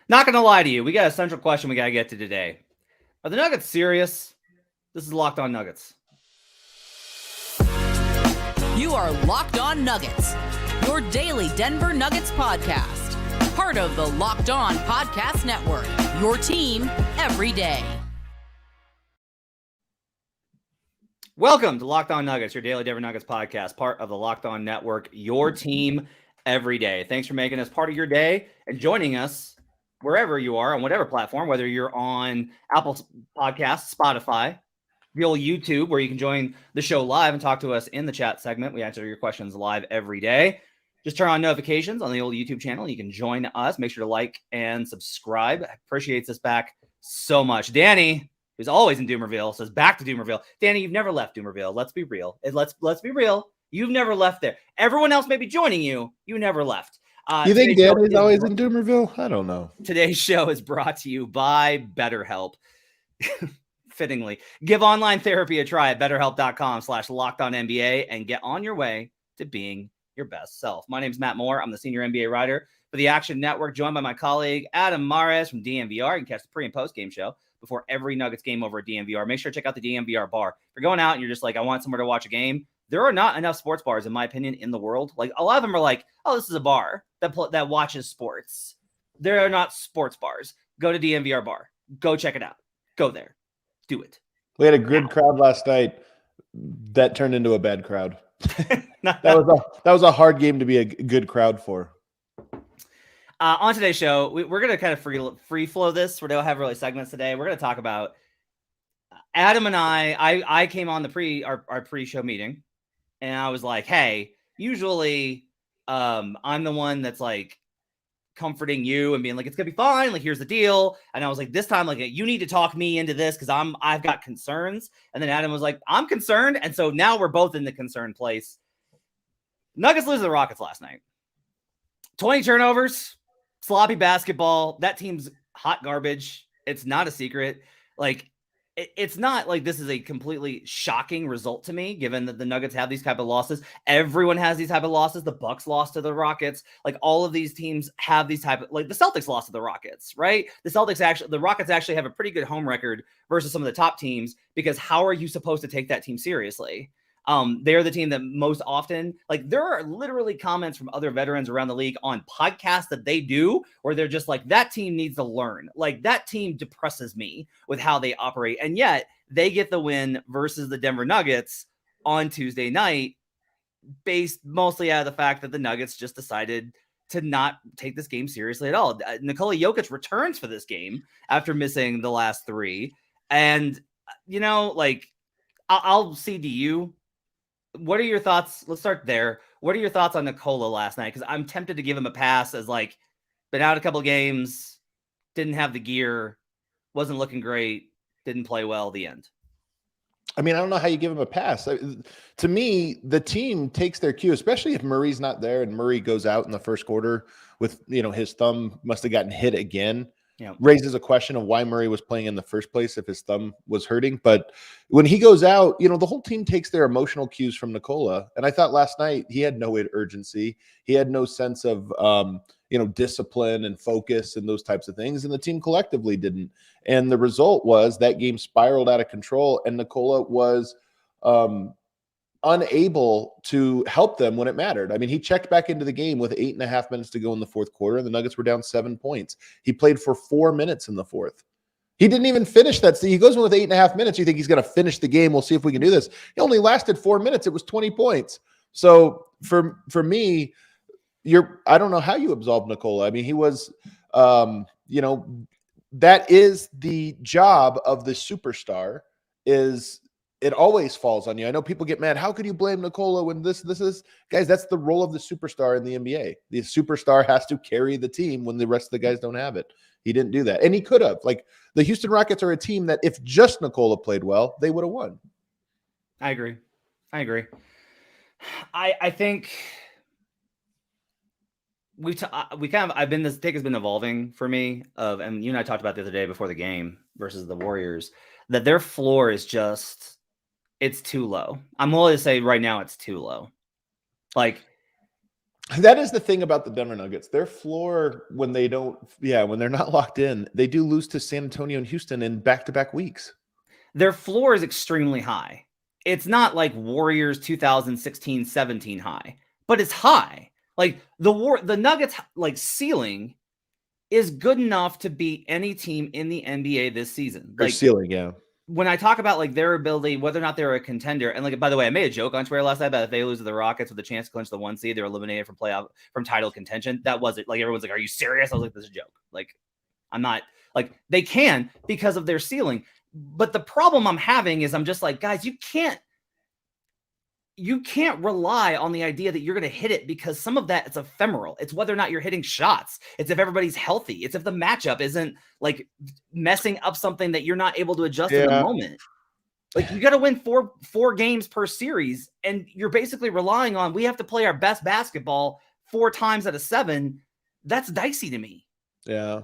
Not going to lie to you. We got a central question we got to get to today. Are the Nuggets serious? This is Locked On Nuggets. You are Locked On Nuggets, your daily Denver Nuggets podcast. Part of the Locked On Podcast Network, your team every day. Welcome to Locked On Nuggets, your daily Denver Nuggets podcast, part of the Locked On Network, your team every day. Thanks for making us part of your day and joining us wherever you are on whatever platform, whether you're on Apple Podcasts, Spotify, the old YouTube, where you can join the show live and talk to us in the chat segment. We answer your questions live every day. Just turn on notifications on the old YouTube channel. You can join us. Make sure to like and subscribe. Appreciates us back so much. Danny, who's always in Doomerville, says back to Doomerville. Danny, you've never left Doomerville. Let's be real. Let's be real. You've never left there. Everyone else may be joining you. You never left. You think Danny's always in Doomerville? I don't know. Today's show is brought to you by BetterHelp. Fittingly, give online therapy a try at betterhelp.com/lockedonnba and get on your way to being your best self. My name is Matt Moore. I'm the senior NBA writer for the Action Network, joined by my colleague Adam Mares from DNVR. You can catch the pre and post game show before every Nuggets game over at DNVR. Make sure to check out the DNVR bar. If you're going out and you're just like, I want somewhere to watch a game, there are not enough sports bars, in my opinion, in the world. Like, a lot of them are like, oh, this is a bar that watches sports. There are not sports bars. Go to DNVR bar. Go check it out. Go there. Do it. We had a good crowd last night. That turned into a bad crowd. That was a hard game to be a good crowd for. On today's show, we're going to kind of free flow this. We don't have really segments today. We're going to talk about Adam and I came on our pre-show meeting, and I was like, hey, usually I'm the one that's like comforting you and being like, it's gonna be fine, like, here's the deal. And I was like, this time, like, you need to talk me into this because I've got concerns. And then Adam was like, I'm concerned. And so now we're both in the concerned place. Nuggets lose to the Rockets last night. 20 turnovers, sloppy basketball. That team's hot garbage. It's not a secret. Like, it's not like this is a completely shocking result to me, given that the Nuggets have these type of losses. Everyone has these type of losses. The Bucks lost to the Rockets. Like, all of these teams have these type of, like, the Celtics lost to the Rockets, right? The Rockets actually have a pretty good home record versus some of the top teams, because how are you supposed to take that team seriously? They're the team that most often, like, there are literally comments from other veterans around the league on podcasts that they do where they're just like, that team needs to learn. Like, that team depresses me with how they operate. And yet they get the win versus the Denver Nuggets on Tuesday night, based mostly out of the fact that the Nuggets just decided to not take this game seriously at all. Nikola Jokic returns for this game after missing the last three. And, you know, like, I'll cede to you. What are your thoughts? Let's start there. What are your thoughts on Nikola last night? Because I'm tempted to give him a pass as, like, been out a couple of games, didn't have the gear, wasn't looking great, didn't play well at the end. I mean, I don't know how you give him a pass. To me, the team takes their cue, especially if Murray's not there and Murray goes out in the first quarter with, his thumb must have gotten hit again. Yeah. Raises a question of why Murray was playing in the first place if his thumb was hurting. But when he goes out, the whole team takes their emotional cues from Nikola. And I thought last night he had no urgency. He had no sense of, discipline and focus and those types of things. And the team collectively didn't. And the result was that game spiraled out of control, and Nikola was unable to help them when it mattered. I mean, he checked back into the game with 8.5 minutes to go in the fourth quarter, and the Nuggets were down 7 points. He played for 4 minutes in the fourth. He didn't even finish that. He goes in with 8.5 minutes. You think he's going to finish the game? We'll see if we can do this. He only lasted 4 minutes. It was 20 points. So for me, I don't know how you absolve Nikola. I mean, he was, that is the job of the superstar. It always falls on you. I know people get mad. How could you blame Nikola when this is, guys, that's the role of the superstar in the NBA. The superstar has to carry the team when the rest of the guys don't have it. He didn't do that. And he could have. Like, the Houston Rockets are a team that if just Nikola played well, they would have won. I agree. I think this take has been evolving for me and you and I talked about the other day before the game versus the Warriors, that their floor is just, it's too low. I'm willing to say right now it's too low. Like, That is the thing about the Denver Nuggets. Their floor, when they're not locked in, they do lose to San Antonio and Houston in back-to-back weeks. Their floor is extremely high. It's not like Warriors 2016-17 high, but it's high. Like the Nuggets like ceiling is good enough to beat any team in the NBA this season. Their Like ceiling, yeah. When I talk about like their ability, whether or not they're a contender, and like by the way, I made a joke on Twitter last night about if they lose to the Rockets with a chance to clinch the 1 seed, they're eliminated from title contention. That wasn't like everyone's like, "Are you serious?" I was like, "This is a joke." Like, I'm not like they can because of their ceiling, but the problem I'm having is I'm just like, guys, you can't rely on the idea that you're going to hit it because some of that it's ephemeral. It's whether or not you're hitting shots. It's if everybody's healthy. It's if the matchup isn't like messing up something that you're not able to adjust in the moment. Like you got to win four games per series, and you're basically relying on we have to play our best basketball 4 times out of 7. That's dicey to me. Yeah.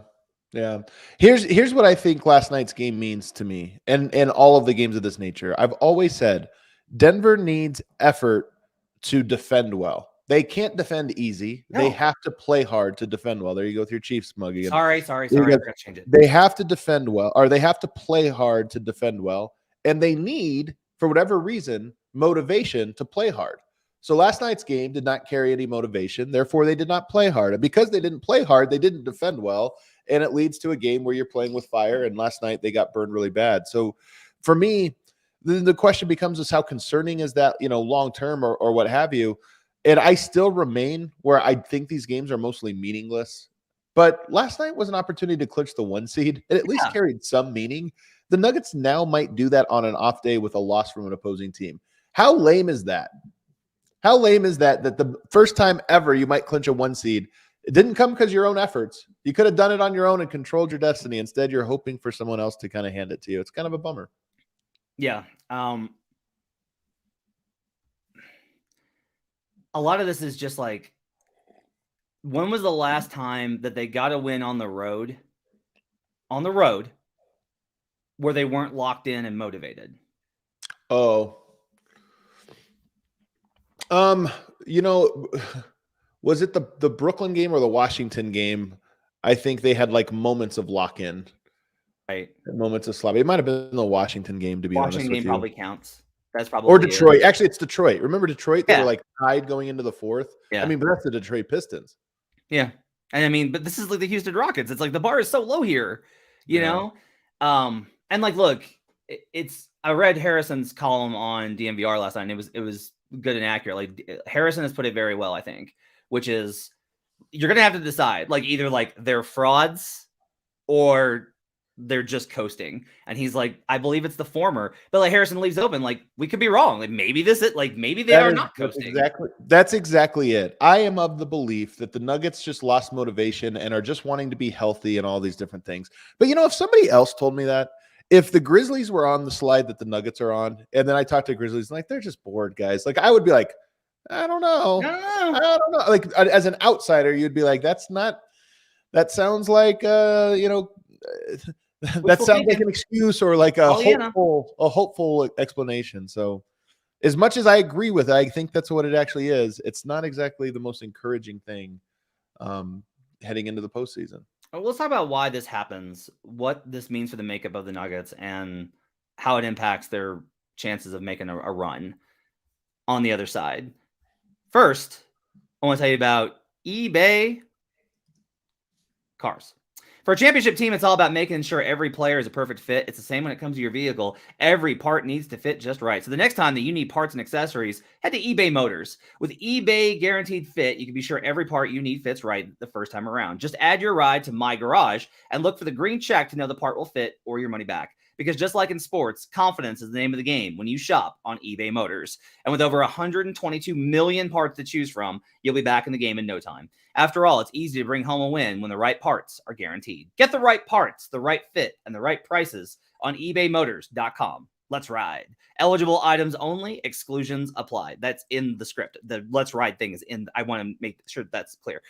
Yeah. Here's what I think last night's game means to me and all of the games of this nature. I've always said Denver needs effort to defend well. They can't defend easy. No. They have to play hard to defend well. There you go with your Chiefs mug again. Sorry. I gotta change it. They have to defend well, or they have to play hard to defend well. And they need, for whatever reason, motivation to play hard. So last night's game did not carry any motivation. Therefore, they did not play hard. And because they didn't play hard, they didn't defend well. And it leads to a game where you're playing with fire. And last night they got burned really bad. So for me, the question becomes is how concerning is that, long-term or what have you. And I still remain where I think these games are mostly meaningless. But last night was an opportunity to clinch the 1 seed. It at least carried some meaning. The Nuggets now might do that on an off day with a loss from an opposing team. How lame is that? How lame is that the first time ever you might clinch a 1 seed, it didn't come because of your own efforts. You could have done it on your own and controlled your destiny. Instead, you're hoping for someone else to kind of hand it to you. It's kind of a bummer. Yeah. A lot of this is just like, when was the last time that they got a win on the road, where they weren't locked in and motivated? Oh, was it the Brooklyn game or the Washington game? I think they had like moments of lock-in. Right. Moments of sloppy. It might have been the Washington game, to be honest with you. Washington game probably counts. That's probably or Detroit. Actually, it's Detroit. Remember Detroit? They were like tied going into the 4th. Yeah. I mean, but that's the Detroit Pistons. Yeah. And I mean, but this is like the Houston Rockets. It's like the bar is so low here, you know? And like, look, I read Harrison's column on DNVR last night, and it was good and accurate. Like Harrison has put it very well, I think, which is you're going to have to decide like either like they're frauds or they're just coasting. And he's like, I believe it's the former, but like Harrison leaves open. Like we could be wrong. Like maybe maybe they are not coasting. That's exactly it. I am of the belief that the Nuggets just lost motivation and are just wanting to be healthy and all these different things. But if somebody else told me that, if the Grizzlies were on the slide that the Nuggets are on, and then I talked to Grizzlies, like they're just bored guys. Like I would be like, I don't know. I don't know. Like as an outsider, you'd be like, that sounds like, that sounds like an excuse or like a hopeful explanation. So as much as I agree with it, I think that's what it actually is. It's not exactly the most encouraging thing heading into the postseason. Well, let's talk about why this happens, what this means for the makeup of the Nuggets, and how it impacts their chances of making a run on the other side. First, I want to tell you about eBay cars. For a championship team, it's all about making sure every player is a perfect fit. It's the same when it comes to your vehicle. Every part needs to fit just right. So the next time that you need parts and accessories, head to eBay Motors. With eBay Guaranteed Fit, you can be sure every part you need fits right the first time around. Just add your ride to My Garage and look for the green check to know the part will fit or your money back. Because just like in sports, confidence is the name of the game when you shop on eBay Motors. And with over 122 million parts to choose from, you'll be back in the game in no time. After all, it's easy to bring home a win when the right parts are guaranteed. Get the right parts, the right fit, and the right prices on ebaymotors.com. Let's ride. Eligible items only. Exclusions apply. That's in the script. The let's ride thing is in. I want to make sure that's clear.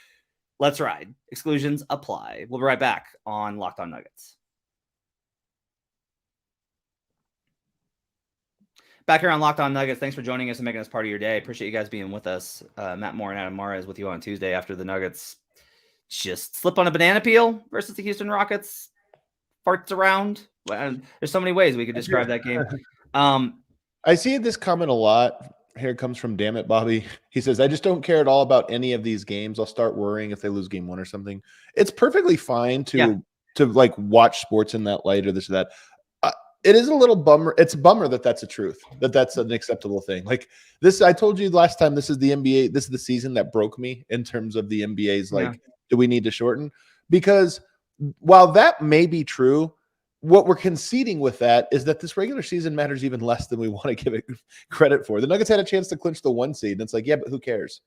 Let's ride. Exclusions apply. We'll be right back on Locked On Nuggets. Back here on Locked On Nuggets. Thanks for joining us and making us part of your day. Appreciate you guys being with us. Matt Moore and Adam Mares with you on Tuesday after the Nuggets just slip on a banana peel versus the Houston Rockets. Farts around. There's so many ways we could describe that game. I see this comment a lot. Here it comes from Damn It Bobby. He says, I just don't care at all about any of these games. I'll start worrying if they lose game 1 or something. It's perfectly fine to like watch sports in that light or this or that. It is a little bummer. It's a bummer that that's the truth, that that's an acceptable thing. Like this, I told you last time, this is the NBA. This is the season that broke me in terms of the NBA's like, do we need to shorten? Because while that may be true, what we're conceding with that is that this regular season matters even less than we want to give it credit for. The Nuggets had a chance to clinch the 1 seed, and it's like, yeah, but who cares?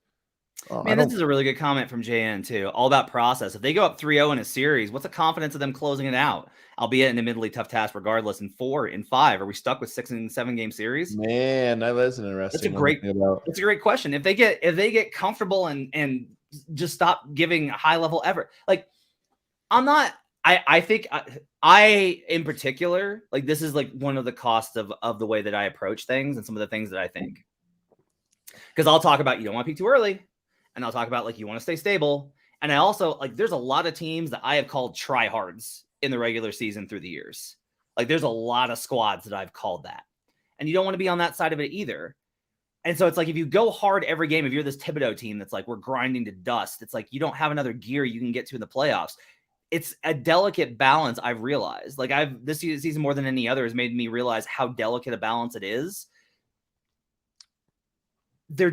Man, this is a really good comment from JN, too. All about process. If they go up 3-0 in a series, what's the confidence of them closing it out? Albeit an admittedly tough task regardless. In 4, in 5, are we stuck with 6 and 7 game series? Man, that was an interesting. It's a great question. If they get comfortable and just stop giving high level effort, like I think I in particular, like this is like one of the costs of the way that I approach things and some of the things that I think. Because I'll talk about you don't want to peak too early, and I'll talk about like you want to stay stable. And I also like there's a lot of teams that I have called tryhards in the regular season through the years. Like there's a lot of squads that I've called that. And you don't want to be on that side of it either. And so it's like if you go hard every game, if you're this Thibodeau team that's like we're grinding to dust, it's like you don't have another gear you can get to in the playoffs. It's a delicate balance, I've realized. Like this season more than any other has made me realize how delicate a balance it is. The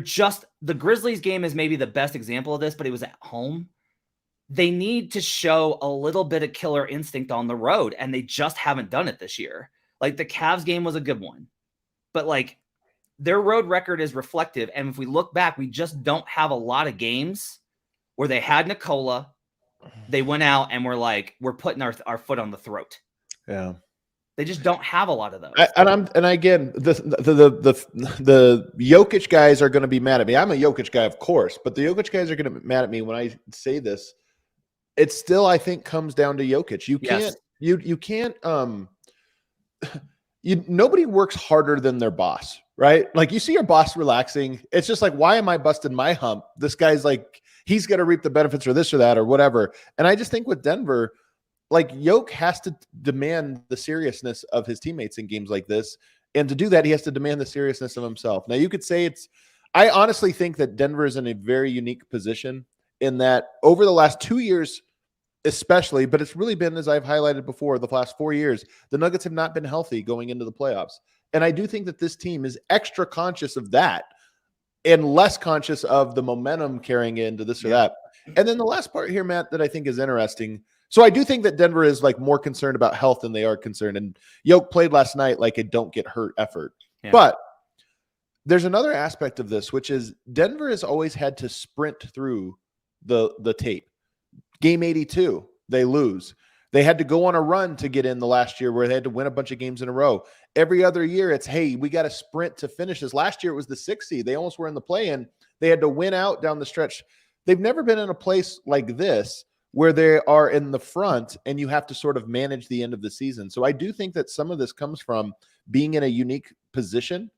Grizzlies game is maybe the best example of this, but it was at home. They need to show a little bit of killer instinct on the road, and they just haven't done it this year. Like the Cavs game was a good one, but like their road record is reflective. And if we look back, we just don't have a lot of games where they had Nikola. They went out and were like, we're putting our foot on the throat. Yeah. They just don't have a lot of those. And again, the Jokic guys are going to be mad at me. I'm a Jokic guy, of course, but the Jokic guys are going to be mad at me when I say this. It still, I think, comes down to Jokic. Nobody works harder than their boss, right? Like you see your boss relaxing. It's just like, why am I busting my hump? This guy's like, he's going to reap the benefits or this or that or whatever. And I just think with Denver, like Yoke has to demand the seriousness of his teammates in games like this. And to do that, he has to demand the seriousness of himself. Now you could say I honestly think that Denver is in a very unique position in that over the last 2 years, especially, but it's really been, as I've highlighted before, the last 4 years, the Nuggets have not been healthy going into the playoffs. And I do think that this team is extra conscious of that and less conscious of the momentum carrying into this or that. And then the last part here, Matt, that I think is interesting. So I do think that Denver is like more concerned about health than they are concerned. And Yoke played last night like a don't get hurt effort. Yeah. But there's another aspect of this, which is Denver has always had to sprint through the tape. Game 82, they lose. They had to go on a run to get in the last year where they had to win a bunch of games in a row. Every other year, it's, hey, we got to sprint to finish this. Last year, it was the 6th seed. They almost were in the play-in. They had to win out down the stretch. They've never been in a place like this where they are in the front and you have to sort of manage the end of the season. So I do think that some of this comes from being in a unique position,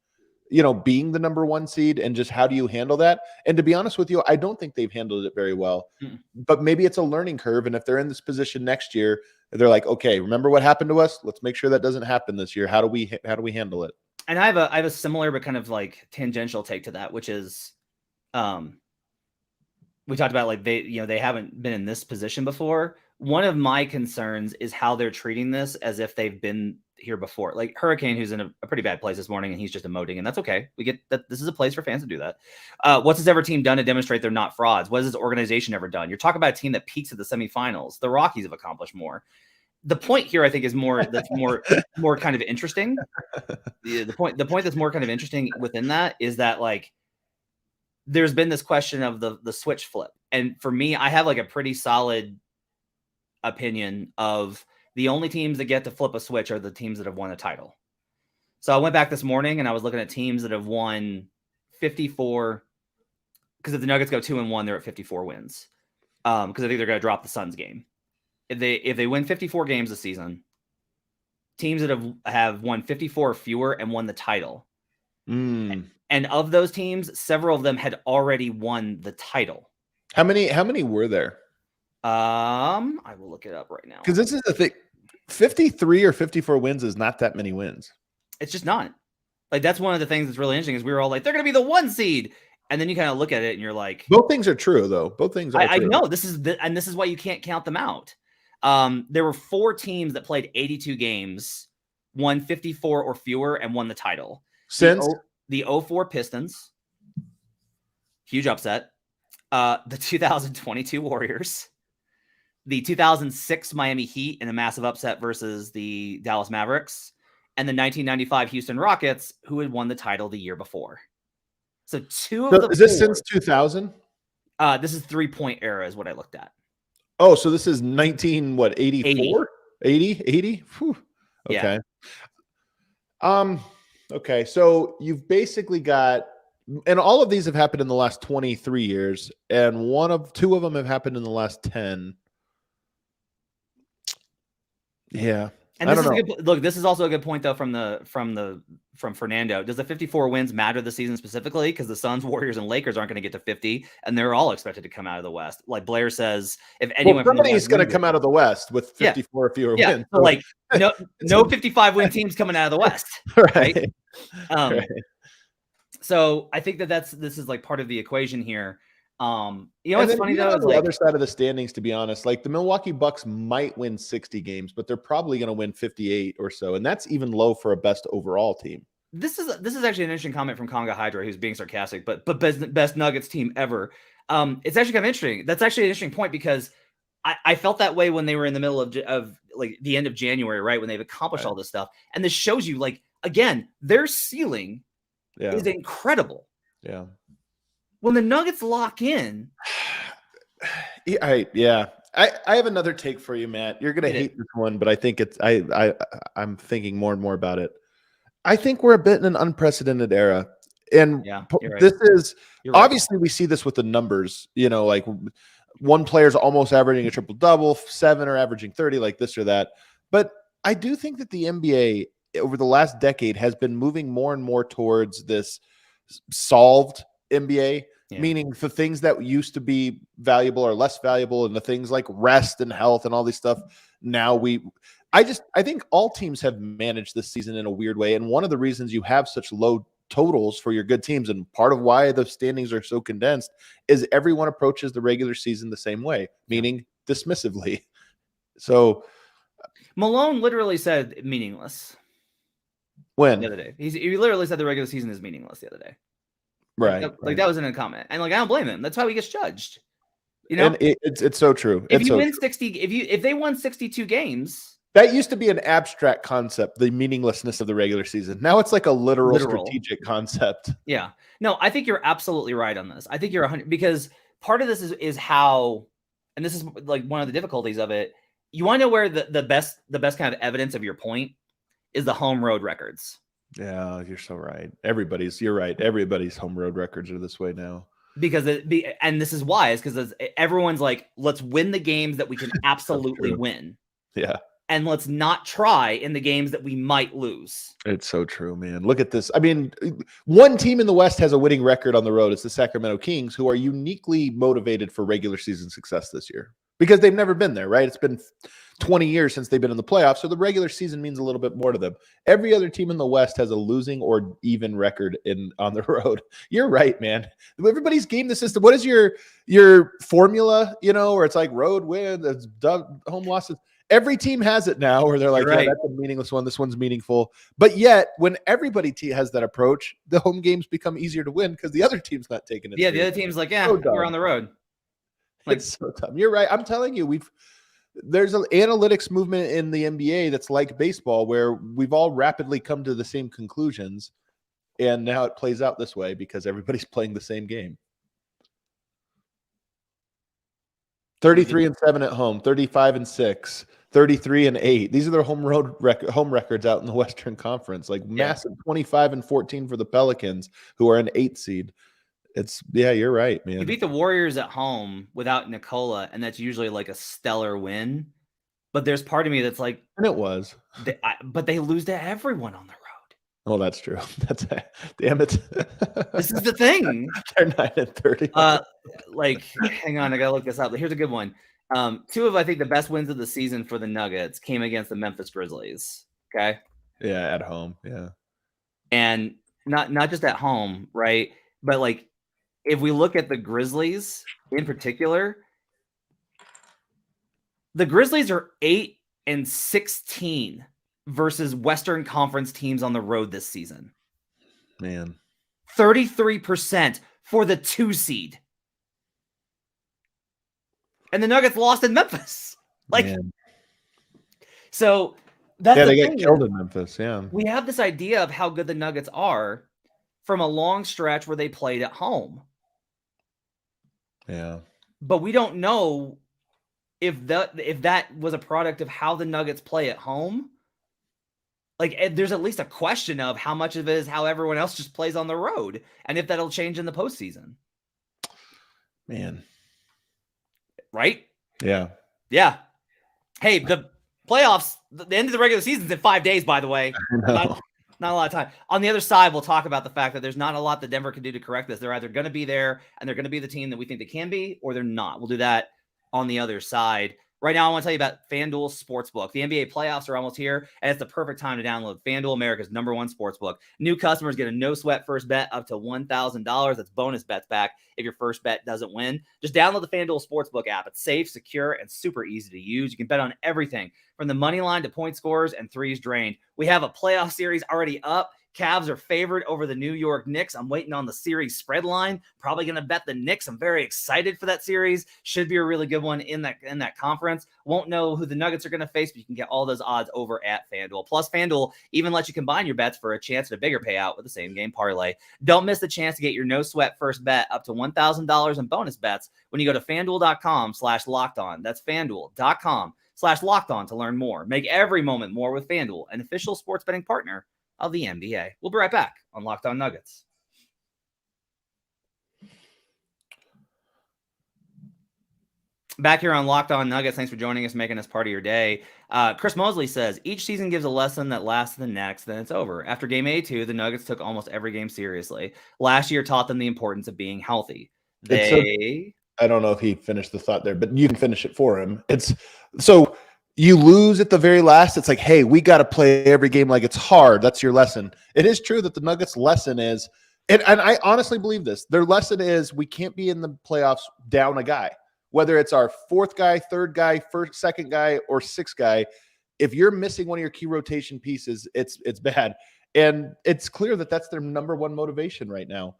being the number 1 seed and just how do you handle that? And to be honest with you, I don't think they've handled it very well, but maybe it's a learning curve. And if they're in this position next year, they're like, okay, remember what happened to us? Let's make sure that doesn't happen this year. How do we handle it? And I have a similar, but kind of like tangential take to that, which is, we talked about like they haven't been in this position before. One of my concerns is how they're treating this as if they've been here before. Like Hurricane, who's in a pretty bad place this morning, and he's just emoting, and that's okay. We get that this is a place for fans to do that. What's this ever team done to demonstrate they're not frauds? What has this organization ever done? You're talking about a team that peaks at the semifinals. The Rockies have accomplished more. The point here, I think, is more kind of interesting. The point that's more kind of interesting within that is that like there's been this question of the switch flip, and for me, I have like a pretty solid opinion of the only teams that get to flip a switch are the teams that have won a title. So I went back this morning and I was looking at teams that have won 54. Because if the Nuggets go 2-1, they're at 54 wins. Because I think they're going to drop the Suns game. If they win 54 games this season, teams that have won 54 or fewer and won the title And of those teams, several of them had already won the title. How many were there? I will look it up right now. Because this is the thing. 53 or 54 wins is not that many wins. It's just not. Like, that's one of the things that's really interesting is we were all like, they're going to be the 1 seed. And then you kind of look at it and you're like, both things are true, though. Both things are true. I know this is why you can't count them out. There were 4 teams that played 82 games, won 54 or fewer, and won the title. Since the 04 Pistons, huge upset. The 2022 Warriors, the 2006 Miami Heat in a massive upset versus the Dallas Mavericks, and the 1995 Houston Rockets, who had won the title the year before. So is this since 2000? This is 3-point era is what I looked at. Oh, so this is 84? 80? Whew. Okay. Yeah. Okay, so you've basically got, and all of these have happened in the last 23 years, and 2 of them have happened in the last 10. Yeah. And this is a good, look, this is also a good point though from Fernando. Does the 54 wins matter this season specifically? Because the Suns, Warriors, and Lakers aren't going to get to 50, and they're all expected to come out of the West. Like Blair says, if anyone somebody's going to come out of the West with 54 or fewer wins. So like no 55 win teams coming out of the West. Right. Right? So I think this is like part of the equation here. It's funny though, the other side of the standings, to be honest, like the Milwaukee Bucks might win 60 games, but they're probably going to win 58 or so, and that's even low for a best overall team. This is actually an interesting comment from Conga Hydra, who's being sarcastic, but best Nuggets team ever. It's actually kind of interesting. That's actually an interesting point because I felt that way when they were in the middle of like the end of January, right, when they've accomplished all this stuff, and this shows you like again their ceiling is incredible. Yeah. When the Nuggets lock in, I have another take for you, Matt. You're gonna hate this one, but I think I'm thinking more and more about it. I think we're a bit in an unprecedented era, and this is obviously we see this with the numbers. Like one player's almost averaging a triple double, 7 are averaging 30, like this or that. But I do think that the NBA over the last decade has been moving more and more towards this solved NBA. Yeah. Meaning the things that used to be valuable are less valuable, and the things like rest and health and all these stuff. Now I think all teams have managed this season in a weird way. And one of the reasons you have such low totals for your good teams, and part of why the standings are so condensed, is everyone approaches the regular season the same way, meaning dismissively. So Malone literally said meaningless. When? The other day. He literally said the regular season is meaningless the other day. Right. That was in a comment. And like, I don't blame him. That's how he gets judged. And it's so true. If you win 60, if they won 62 games. That used to be an abstract concept, the meaninglessness of the regular season. Now it's like a literal strategic concept. Yeah. No, I think you're absolutely right on this. I think you're 100, because part of this is how, and this is like one of the difficulties of it. You want to know where the best kind of evidence of your point is the home road records. Yeah, you're so right. You're right. Everybody's home road records are this way now. Because and this is why, is because everyone's like, let's win the games that we can absolutely win. Yeah. And let's not try in the games that we might lose. It's so true, man. Look at this. I mean, one team in the West has a winning record on the road. It's the Sacramento Kings, who are uniquely motivated for regular season success this year because they've never been there, right? It's been 20 years since they've been in the playoffs, so the regular season means a little bit more to them. Every other team in the West has a losing or even record on the road. You're right, man. Everybody's game the system. What is your formula, where it's like road win, it's home losses? Every team has it now where they're like, right. That's a meaningless one. This one's meaningful. But yet, when everybody has that approach, the home games become easier to win because the other team's not taking it. Yeah, the other team's like, we're on the road. Like, it's so dumb. You're right. I'm telling you, there's an analytics movement in the NBA that's like baseball, where we've all rapidly come to the same conclusions, and now it plays out this way because everybody's playing the same game. 33-7 at home, 35-6, 33-8. These are their home records out in the Western Conference. Like massive 25-14 for the Pelicans, who are an 8th seed. You're right, man. You beat the Warriors at home without Nikola, and that's usually like a stellar win. But there's part of me that's like, and it was, but they lose to everyone on the road. Oh, that's true. That's damn it. This is the thing. They're 9-30. Hang on, I gotta look this up. Here's a good one. Two of I think the best wins of the season for the Nuggets came against the Memphis Grizzlies. Okay. Yeah, at home. Yeah. And not just at home, right? But like if we look at the Grizzlies in particular, the Grizzlies are 8-16 versus Western Conference teams on the road this season. Man. 33% for the 2 seed. And the Nuggets lost in Memphis. Man. So that's they get killed in Memphis. Yeah. We have this idea of how good the Nuggets are from a long stretch where they played at home. Yeah. But we don't know if that was a product of how the Nuggets play at home. Like, there's at least a question of how much of it is how everyone else just plays on the road, and if that'll change in the postseason. Man. Right? Yeah. Yeah. Hey, the playoffs, the end of the regular season's in 5 days, by the way. Not a lot of time. On the other side, we'll talk about the fact that there's not a lot that Denver can do to correct this. They're either going to be there and they're going to be the team that we think they can be, or they're not. We'll do that on the other side. Right now, I want to tell you about FanDuel Sportsbook. The NBA playoffs are almost here, and it's the perfect time to download FanDuel, America's #1 sportsbook. New customers get a no-sweat first bet up to $1,000. That's bonus bets back if your first bet doesn't win. Just download the FanDuel Sportsbook app. It's safe, secure, and super easy to use. You can bet on everything from the money line to point scores and threes drained. We have a playoff series already up. Cavs are favored over the New York Knicks. I'm waiting on the series spread line. Probably going to bet the Knicks. I'm very excited for that series. Should be a really good one in that conference. Won't know who the Nuggets are going to face, but you can get all those odds over at FanDuel. Plus, FanDuel even lets you combine your bets for a chance at a bigger payout with the same game parlay. Don't miss the chance to get your no-sweat first bet up to $1,000 in bonus bets when you go to FanDuel.com/lockedon. That's FanDuel.com/lockedon to learn more. Make every moment more with FanDuel, an official sports betting partner of the NBA. We'll be right back on Locked On Nuggets. Back here on Locked On Nuggets. Thanks for joining us, making us part of your day. Chris Mosley says, each season gives a lesson that lasts the next, then it's over. After game 82, the Nuggets took almost every game seriously. Last year taught them the importance of being healthy. I don't know if he finished the thought there, but you can finish it for him. So you lose at the very last. It's like, hey, we got to play every game like it's hard. That's your lesson. It is true that the Nuggets' lesson is, and I honestly believe this, their lesson is we can't be in the playoffs down a guy. Whether it's our fourth guy, third guy, first, second guy, or sixth guy, if you're missing one of your key rotation pieces, it's bad. And it's clear that that's their #1 motivation right now.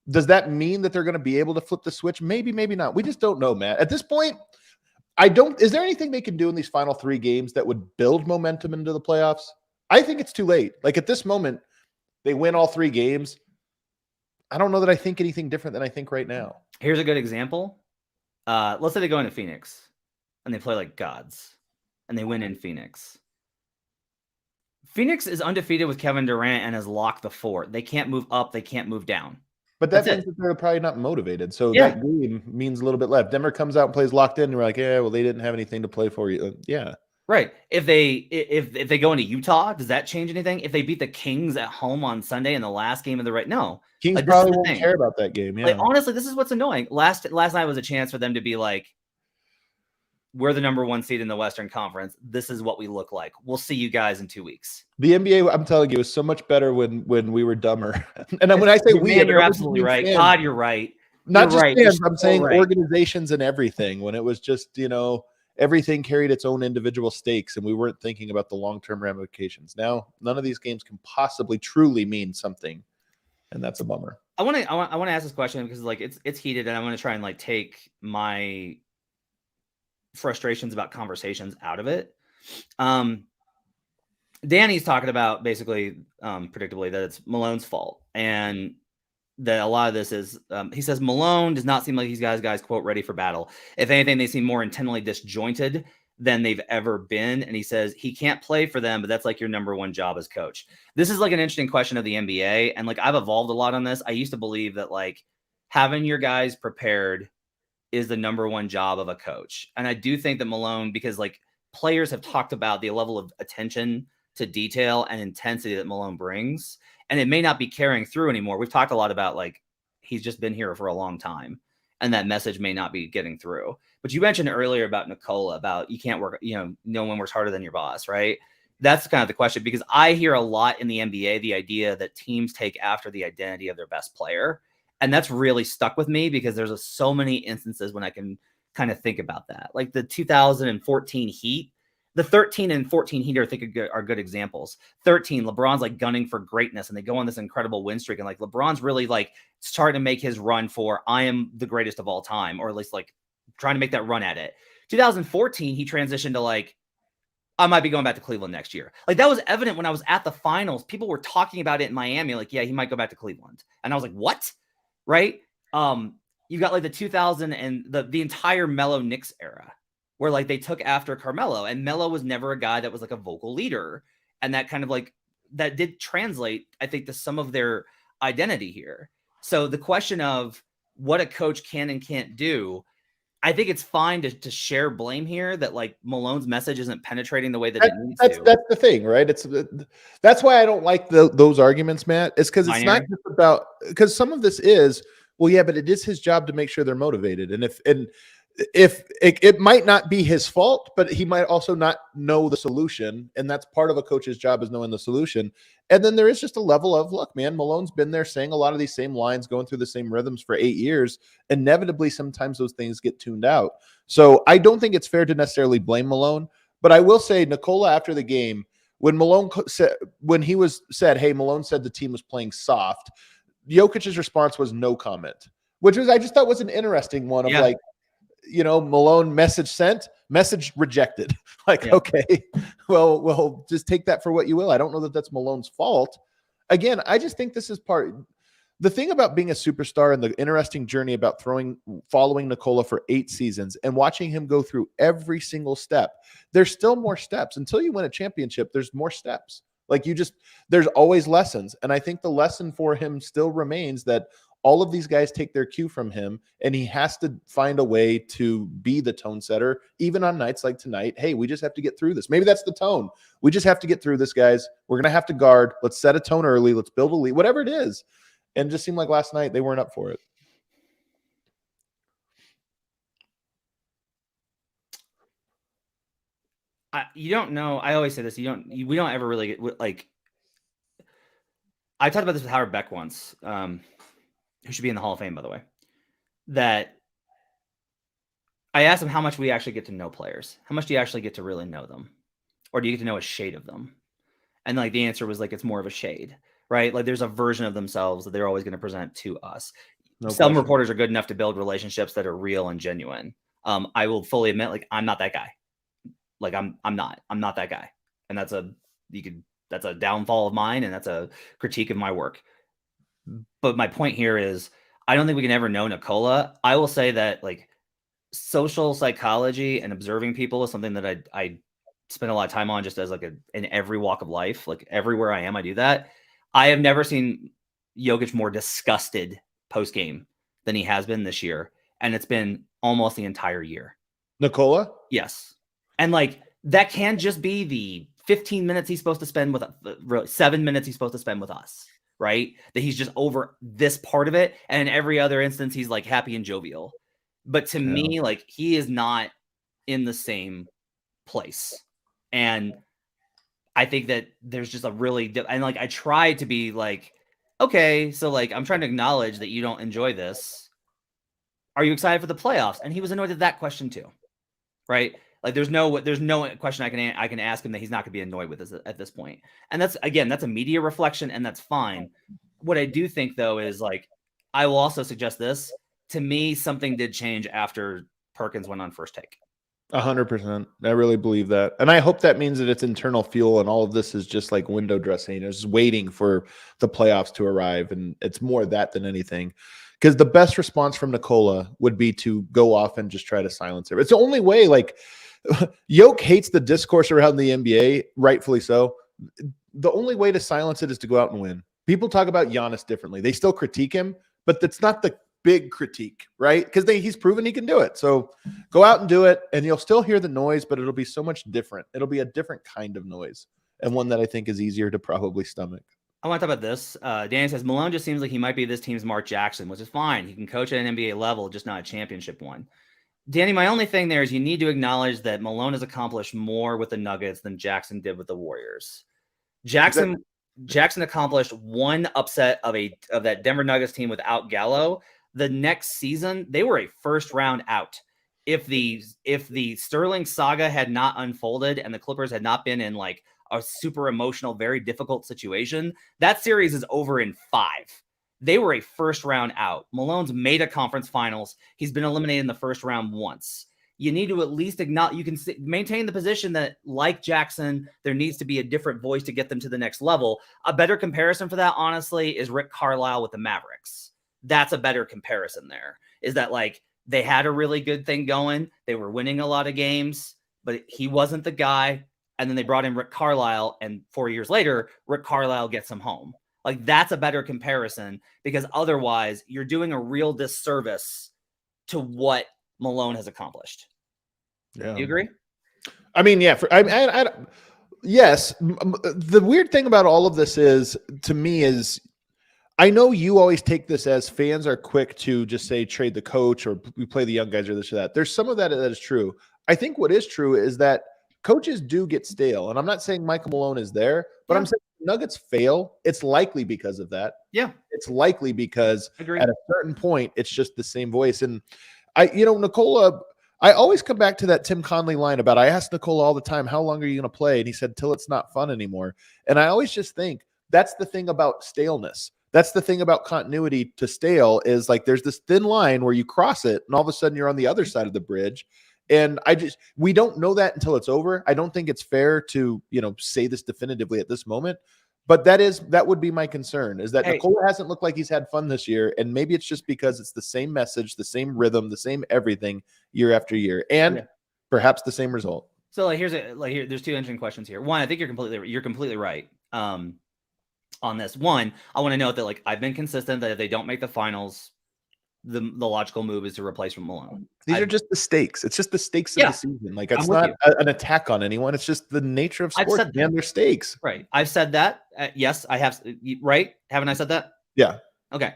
Does that mean that they're going to be able to flip the switch? Maybe, maybe not. We just don't know, Matt. At this point, is there anything they can do in these final 3 games that would build momentum into the playoffs? I think it's too late. Like at this moment, they win all 3 games. I don't know that I think anything different than I think right now. Here's a good example. Let's say they go into Phoenix and they play like gods and they win in Phoenix. Phoenix is undefeated with Kevin Durant and has locked the fort. They can't move up. They can't move down. But that means that they're probably not motivated. So that game means a little bit left. Denver comes out and plays locked in, and we're like, yeah, well, they didn't have anything to play for you. Yeah. Right. If they go into Utah, does that change anything? If they beat the Kings at home on Sunday in the last game of the no. Kings probably won't care about that game. Yeah. Like, honestly, this is what's annoying. Last night was a chance for them to be like, we're the #1 seed in the Western Conference. This is what we look like. We'll see you guys in 2 weeks. The NBA, I'm telling you, is so much better when we were dumber. And when I say you're absolutely right. Fans. God, you're right. Not just fans, I'm saying organizations and everything. When it was just, everything carried its own individual stakes, and we weren't thinking about the long-term ramifications. Now, none of these games can possibly truly mean something, and that's a bummer. I want to ask this question because it's heated, and I want to try and take my frustrations about conversations out of it. Danny's talking about basically predictably that it's Malone's fault, and that a lot of this is he says Malone does not seem like these guys quote ready for battle. If anything, they seem more intently disjointed than they've ever been. And he says he can't play for them, but that's like your #1 job as coach. This is like an interesting question of the NBA, and I've evolved a lot on this. I used to believe that having your guys prepared is the #1 job of a coach. And I do think that Malone, because players have talked about the level of attention to detail and intensity that Malone brings. And it may not be carrying through anymore. We've talked a lot about like, he's just been here for a long time and that message may not be getting through. But you mentioned earlier about Nikola, about you can't work, no one works harder than your boss, right? That's kind of the question, because I hear a lot in the NBA, the idea that teams take after the identity of their best player. And that's really stuck with me because there's so many instances when I can kind of think about that. Like the 2014 Heat, the 13 and 14 Heat I think are good examples. 13, LeBron's like gunning for greatness and they go on this incredible win streak. And like LeBron's really like starting to make his run for I am the greatest of all time, or at least like trying to make that run at it. 2014, he transitioned to like, I might be going back to Cleveland next year. Like that was evident when I was at the finals. People were talking about it in Miami. Like, yeah, he might go back to Cleveland. And I was like, what? Right? You got like the 2000 and the entire Melo Knicks era where like they took after Carmelo, and Melo was never a guy that was like a vocal leader. And that kind of like, that did translate, I think, to some of their identity here. So the question of what a coach can and can't do, I think it's fine to share blame here that like Malone's message isn't penetrating the way that it needs to. That's the thing, right? That's why I don't like those arguments, Matt. It's because it's not just about, because some of this is, well, yeah, but it is his job to make sure they're motivated. And if it might not be his fault, but he might also not know the solution. And that's part of a coach's job, is knowing the solution. And then there is just a level of, look, man, Malone's been there saying a lot of these same lines, going through the same rhythms for 8 years. Inevitably, sometimes those things get tuned out. So I don't think it's fair to necessarily blame Malone. But I will say, Nikola, after the game, when Malone said, hey, Malone said the team was playing soft, Jokic's response was no comment, which was, I just thought was an interesting one of like, Malone message sent, message rejected. Like, okay, well, just take that for what you will. I don't know that that's Malone's fault. Again, I just think this is the thing about being a superstar and the interesting journey about following Nikola for 8 seasons and watching him go through every single step. There's still more steps until you win a championship. There's more steps. Like there's always lessons. And I think the lesson for him still remains that all of these guys take their cue from him, and he has to find a way to be the tone setter, even on nights like tonight. Hey, we just have to get through this. Maybe that's the tone. We just have to get through this, guys. We're going to have to guard. Let's set a tone early. Let's build a lead, whatever it is. And it just seemed like last night they weren't up for it. You don't know. I always say this. We don't ever really get like, I talked about this with Howard Beck once, who should be in the Hall of Fame, by the way, that I asked him how much we actually get to know players. How much do you actually get to really know them? Or do you get to know a shade of them? And like the answer was like, it's more of a shade, right? Like there's a version of themselves that they're always going to present to us. Some reporters are good enough to build relationships that are real and genuine. I will fully admit, like, I'm not that guy. Like I'm not that guy. And that's a downfall of mine. And that's a critique of my work. But my point here is, I don't think we can ever know Nikola. I will say that like social psychology and observing people is something that I spend a lot of time on, just as like in every walk of life. Like everywhere I am, I do that. I have never seen Jokic more disgusted post game than he has been this year. And it's been almost the entire year. Nikola? Yes. And like, that can just be the 15 minutes he's supposed to spend with, really 7 minutes he's supposed to spend with us. Right? That he's just over this part of it. And in every other instance, he's like happy and jovial. But to me, like he is not in the same place. And I think that there's just a really, and like, I try to be like, okay, so like, I'm trying to acknowledge that you don't enjoy this. Are you excited for the playoffs? And he was annoyed at that question too. Right? Like there's no question I can ask him that he's not going to be annoyed with this at this point. And that's a media reflection, and that's fine. What I do think though is like, I will also suggest this. To me, something did change after Perkins went on First Take. 100%. I really believe that. And I hope that means that it's internal fuel and all of this is just like window dressing. It's just waiting for the playoffs to arrive. And it's more that than anything. Because the best response from Nikola would be to go off and just try to silence her. It's the only way. Like, Yoke hates the discourse around the NBA, rightfully so. The only way to silence it is to go out and win. People talk about Giannis differently. They still critique him, but that's not the big critique, right? Because he's proven he can do it. So go out and do it, and you'll still hear the noise, but it'll be so much different. It'll be a different kind of noise. and one that I think is easier to probably stomach. I want to talk about this. Danny says Malone just seems like he might be this team's Mark Jackson, which is fine. He can coach at an NBA level, just not a championship one. Danny, my only thing there is you need to acknowledge that Malone has accomplished more with the Nuggets than Jackson did with the Warriors. Jackson accomplished one upset of that Denver Nuggets team without Gallo. The next season, they were a first round out. If the Sterling saga had not unfolded and the Clippers had not been in like a super emotional, very difficult situation, that series is over in 5. They were a first round out. Malone's made a conference finals. He's been eliminated in the first round once. You need to at least acknowledge, you can maintain the position that, like Jackson, there needs to be a different voice to get them to the next level. A better comparison for that, honestly, is Rick Carlisle with the Mavericks. That's a better comparison there, is that like they had a really good thing going. They were winning a lot of games, but he wasn't the guy. And then they brought in Rick Carlisle, and 4 years later, Rick Carlisle gets him home. Like, that's a better comparison, because otherwise you're doing a real disservice to what Malone has accomplished. Yeah. You agree? I mean, yeah. Yes. The weird thing about all of this is, to me, is I know you always take this as fans are quick to just say trade the coach or we play the young guys or this or that. There's some of that is true. I think what is true is that coaches do get stale. And I'm not saying Michael Malone is there, but I'm saying Nuggets fail. It's likely because of that. Yeah. It's likely because Agreed. At a certain point, it's just the same voice. And Nikola, I always come back to that Tim Conley line about, I ask Nikola all the time, how long are you going to play? And he said, till it's not fun anymore. And I always just think that's the thing about staleness. That's the thing about continuity to stale, is like there's this thin line where you cross it and all of a sudden you're on the other side of the bridge. And we don't know that until it's over. I don't think it's fair to, say this definitively at this moment, but that would be my concern, is that Nikola hasn't looked like he's had fun this year. And maybe it's just because it's the same message, the same rhythm, the same everything year after year, and perhaps the same result. So there's 2 interesting questions here. One, I think you're completely right. On this one, I want to note that I've been consistent that if they don't make the finals, the logical move is to replace Malone. These are just the stakes. It's just the stakes of the season. Like, it's not an attack on anyone. It's just the nature of sports. Man, they're stakes. Right. I've said that. Yes, I have. Right. Haven't I said that? Yeah. Okay.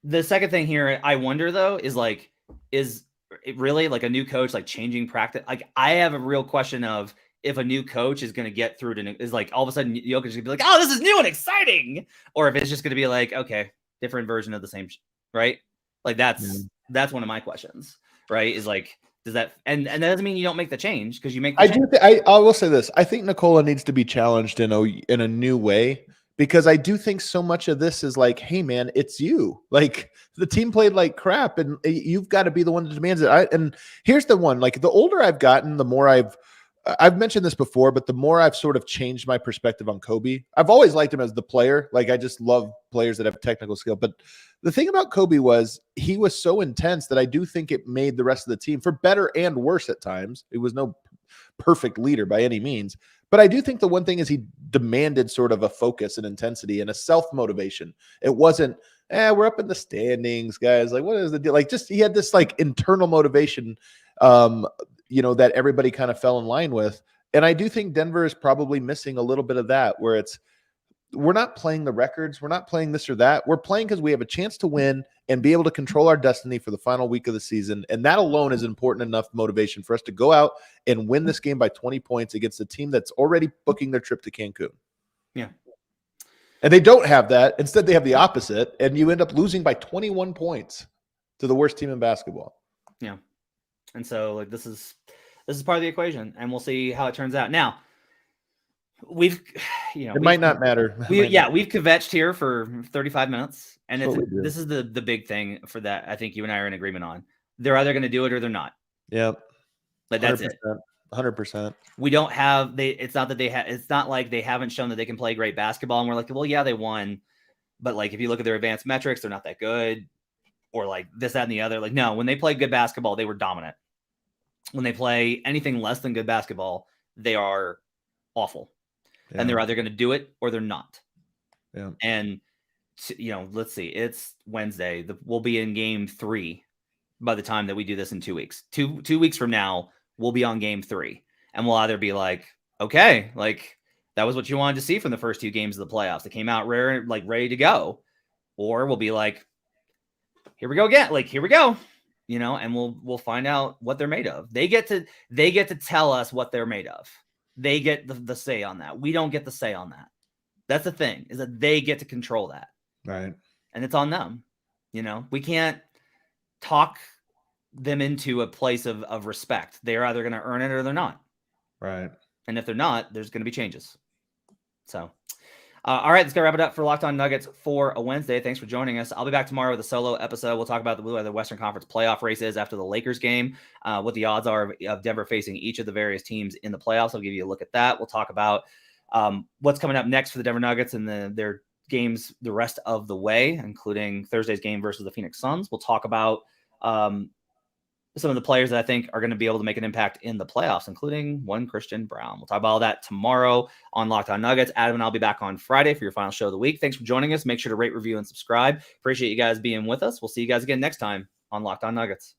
The second thing here, I wonder though, is it really a new coach, changing practice? I have a real question of if a new coach is going to get through to is all of a sudden Jokic is going to be oh, this is new and exciting. Or if it's just going to be okay, different version of the same, right? That's one of my questions, right? Is does that, and that doesn't mean you don't make the change, because you make the change. I will say this. I think Nikola needs to be challenged in a new way, because I do think so much of this is hey man, it's you. The team played like crap and you've got to be the one that demands it. And here's the one, the older I've gotten, the more I've mentioned this before, but the more I've sort of changed my perspective on Kobe. I've always liked him as the player. I just love players that have technical skill. But the thing about Kobe was he was so intense that I do think it made the rest of the team, for better and worse at times. It was no perfect leader by any means. But I do think the one thing is he demanded sort of a focus and intensity and a self-motivation. It wasn't, we're up in the standings, guys. What is the deal? He had this internal motivation that everybody kind of fell in line with. And I do think Denver is probably missing a little bit of that, where we're not playing the records. We're not playing this or that. We're playing because we have a chance to win and be able to control our destiny for the final week of the season. And that alone is important enough motivation for us to go out and win this game by 20 points against a team that's already booking their trip to Cancun. Yeah. And they don't have that. Instead, they have the opposite. And you end up losing by 21 points to the worst team in basketball. Yeah. And so this is part of the equation, and we'll see how it turns out. Now, it might not matter. We've kvetched here for 35 minutes, and this is the big thing for that. I think you and I are in agreement on. They're either going to do it or they're not. Yep. But that's it. 100%. We don't have it's not that they have. It's not like they haven't shown that they can play great basketball, and we're well, yeah, they won, but if you look at their advanced metrics, they're not that good. Or this, that, and the other. No, when they play good basketball, they were dominant. When they play anything less than good basketball, they are awful. Yeah. And they're either going to do it or they're not. Yeah. And, let's see. It's Wednesday. We'll be in game 3 by the time that we do this in 2 weeks. 2 weeks from now, we'll be on game 3. And we'll either be okay, that that was what you wanted to see from the first 2 games of the playoffs. They came out rare, like ready to go, or we'll be like, here we go again. Like, here we go, and we'll find out what they're made of. They get to tell us what they're made of. They get the say on that. We don't get the say on that. That's the thing, is that they get to control that. Right. And it's on them. We can't talk them into a place of respect. They're either going to earn it or they're not. Right. And if they're not, there's going to be changes. So, all right, let's go wrap it up for Locked On Nuggets for a Wednesday. Thanks for joining us. I'll be back tomorrow with a solo episode. We'll talk about the Western Conference playoff races after the Lakers game, what the odds are of Denver facing each of the various teams in the playoffs. I'll give you a look at that. We'll talk about what's coming up next for the Denver Nuggets and their games the rest of the way, including Thursday's game versus the Phoenix Suns. We'll talk about some of the players that I think are going to be able to make an impact in the playoffs, including one Christian Brown. We'll talk about all that tomorrow on Locked On Nuggets. Adam and I'll be back on Friday for your final show of the week. Thanks for joining us. Make sure to rate, review, and subscribe. Appreciate you guys being with us. We'll see you guys again next time on Locked On Nuggets.